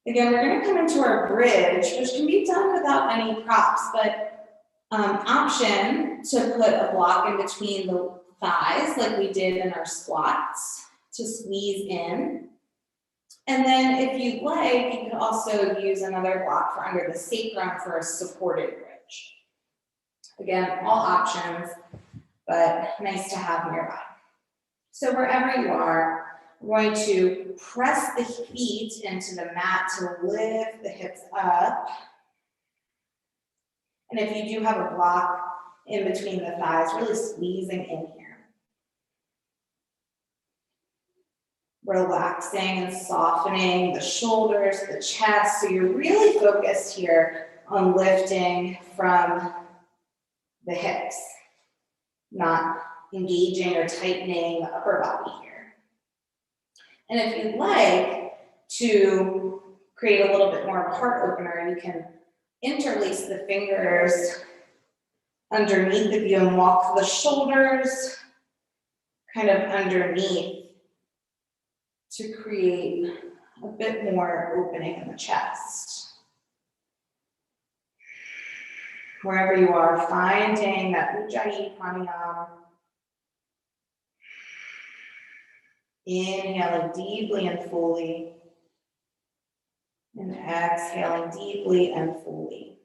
Again, we're going to come into our bridge, which can be done without any props, but option to put a block in between the thighs like we did in our squats to squeeze in. And then if you'd like, you could also use another block for under the sacrum for a supported bridge. Again, all options, but nice to have nearby. So wherever you are, we're going to press the feet into the mat to lift the hips up. And if you do have a block in between the thighs, really squeezing in here. Relaxing and softening the shoulders, the chest. So you're really focused here on lifting from the hips, not engaging or tightening the upper body here. And if you'd like to create a little bit more heart opener, you can interlace the fingers underneath of you and walk the shoulders kind of underneath to create a bit more opening in the chest. Wherever you are, finding that Ujjayi Pranayama. Inhaling deeply and fully. And exhaling deeply and fully.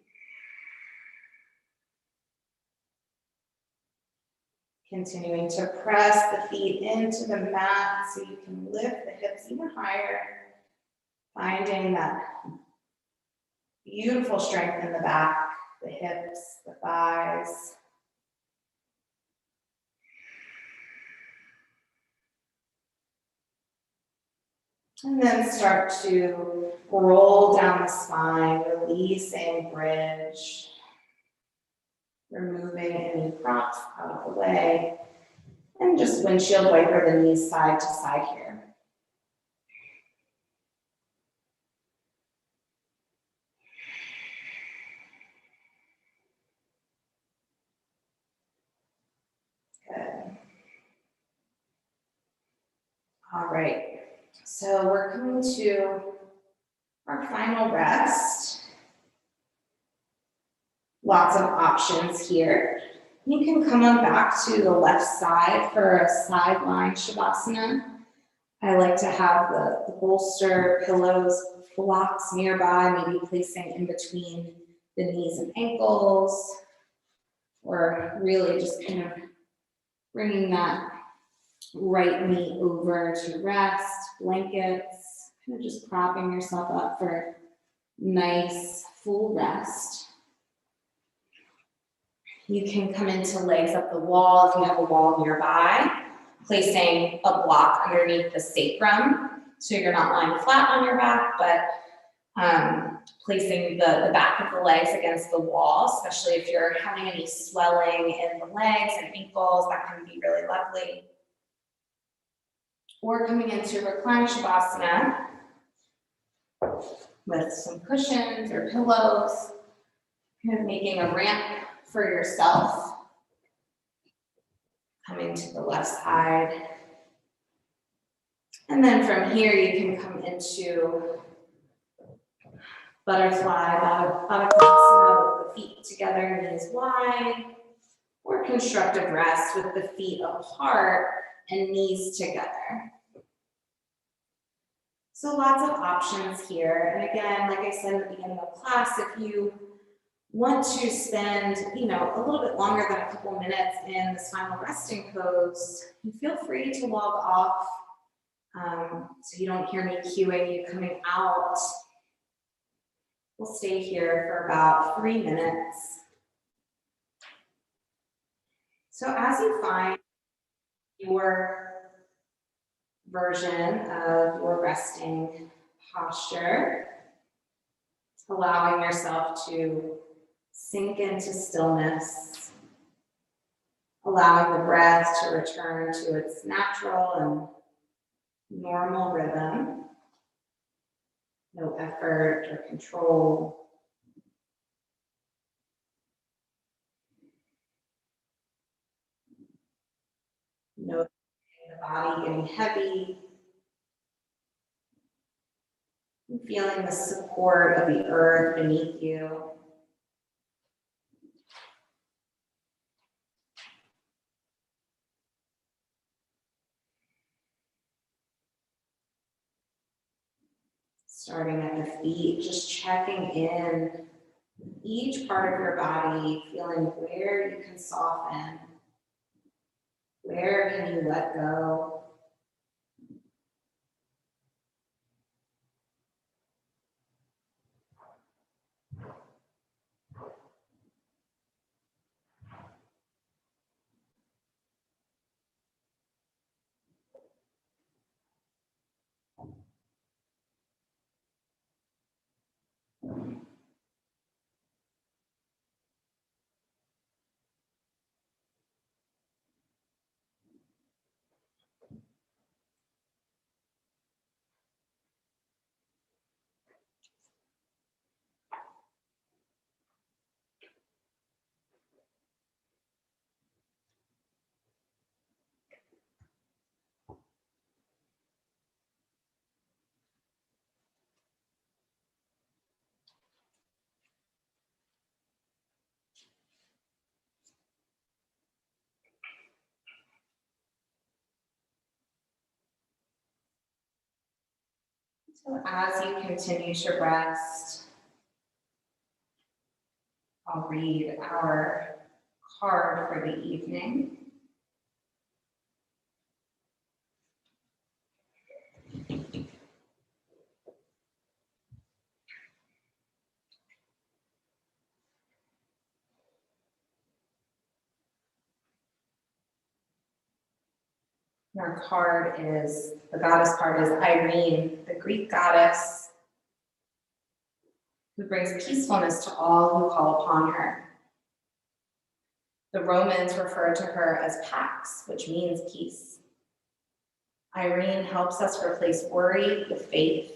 Continuing to press the feet into the mat so you can lift the hips even higher. Finding that beautiful strength in the back, the hips, the thighs. And then start to roll down the spine, releasing bridge. Removing any props out of the way. And just windshield wiper the knees side to side here. Good. All right. So we're coming to our final rest. Lots of options here. You can come on back to the left side for a sideline Shavasana. I like to have the bolster, pillows, blocks nearby, maybe placing in between the knees and ankles, or really just kind of bringing that right knee over to rest, blankets, kind of just propping yourself up for nice full rest. You can come into legs up the wall if you have a wall nearby, placing a block underneath the sacrum so you're not lying flat on your back, but placing the back of the legs against the wall, especially if you're having any swelling in the legs and ankles, that can be really lovely. Or coming into reclined Shavasana with some cushions or pillows, kind of making a ramp for yourself. Coming to the left side. And then from here, you can come into butterfly, Baddha with the feet together, knees wide, or constructive rest with the feet apart and knees together. So lots of options here. And again, like I said at the beginning of class, if you want to spend, a little bit longer than a couple minutes in this final resting pose, you feel free to log off so you don't hear me cueing you coming out. We'll stay here for about 3 minutes. So as you find your version of your resting posture, allowing yourself to sink into stillness, allowing the breath to return to its natural and normal rhythm, no effort or control. No body getting heavy. Feeling the support of the earth beneath you. Starting at the feet, just checking in each part of your body, feeling where you can soften, where can you let go. So as you continue to rest, I'll read our card for the evening. Our card is, the goddess card is Irene, the Greek goddess who brings peacefulness to all who call upon her. The Romans refer to her as Pax, which means peace. Irene helps us replace worry with faith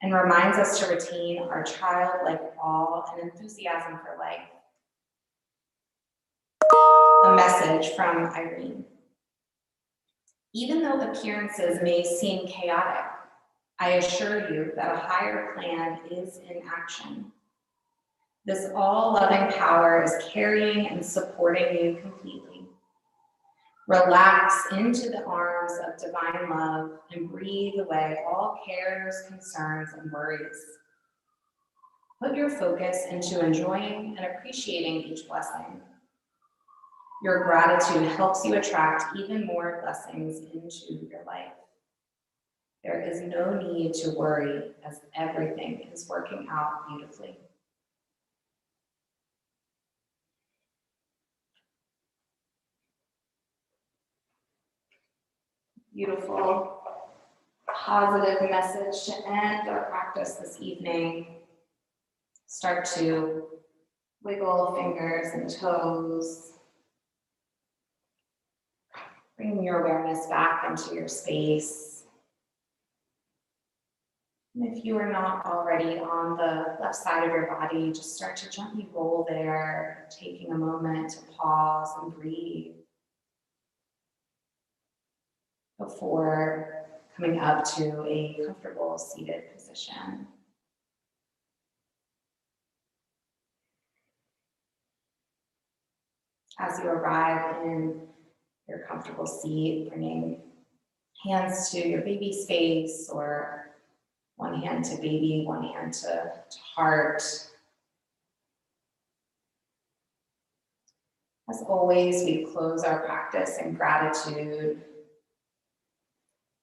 and reminds us to retain our childlike awe and enthusiasm for life. A message from Irene. Even though appearances may seem chaotic, I assure you that a higher plan is in action. This all-loving power is carrying and supporting you completely. Relax into the arms of divine love and breathe away all cares, concerns, and worries. Put your focus into enjoying and appreciating each blessing. Your gratitude helps you attract even more blessings into your life. There is no need to worry as everything is working out beautifully. Beautiful, positive message to end our practice this evening. Start to wiggle fingers and toes. Bring your awareness back into your space. And if you are not already on the left side of your body, just start to gently roll there, taking a moment to pause and breathe before coming up to a comfortable seated position. As you arrive in your comfortable seat, bringing hands to your baby space, or one hand to baby, one hand to heart. As always, we close our practice in gratitude.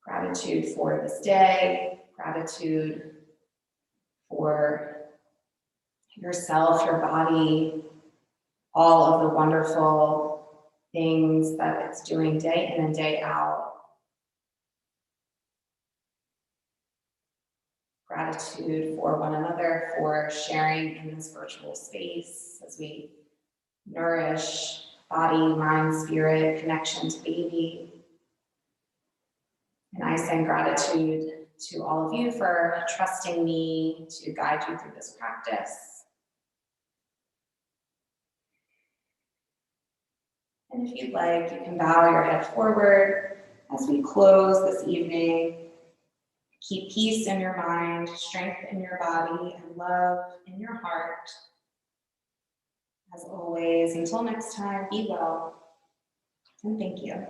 Gratitude for this day, gratitude for yourself, your body, all of the wonderful things that it's doing day in and day out. Gratitude for one another, for sharing in this virtual space as we nourish body, mind, spirit, connection to baby. And I send gratitude to all of you for trusting me to guide you through this practice. And if you'd like, you can bow your head forward As we close this evening, keep peace in your mind, strength in your body, and love in your heart. As always, until next time, be well, and thank you.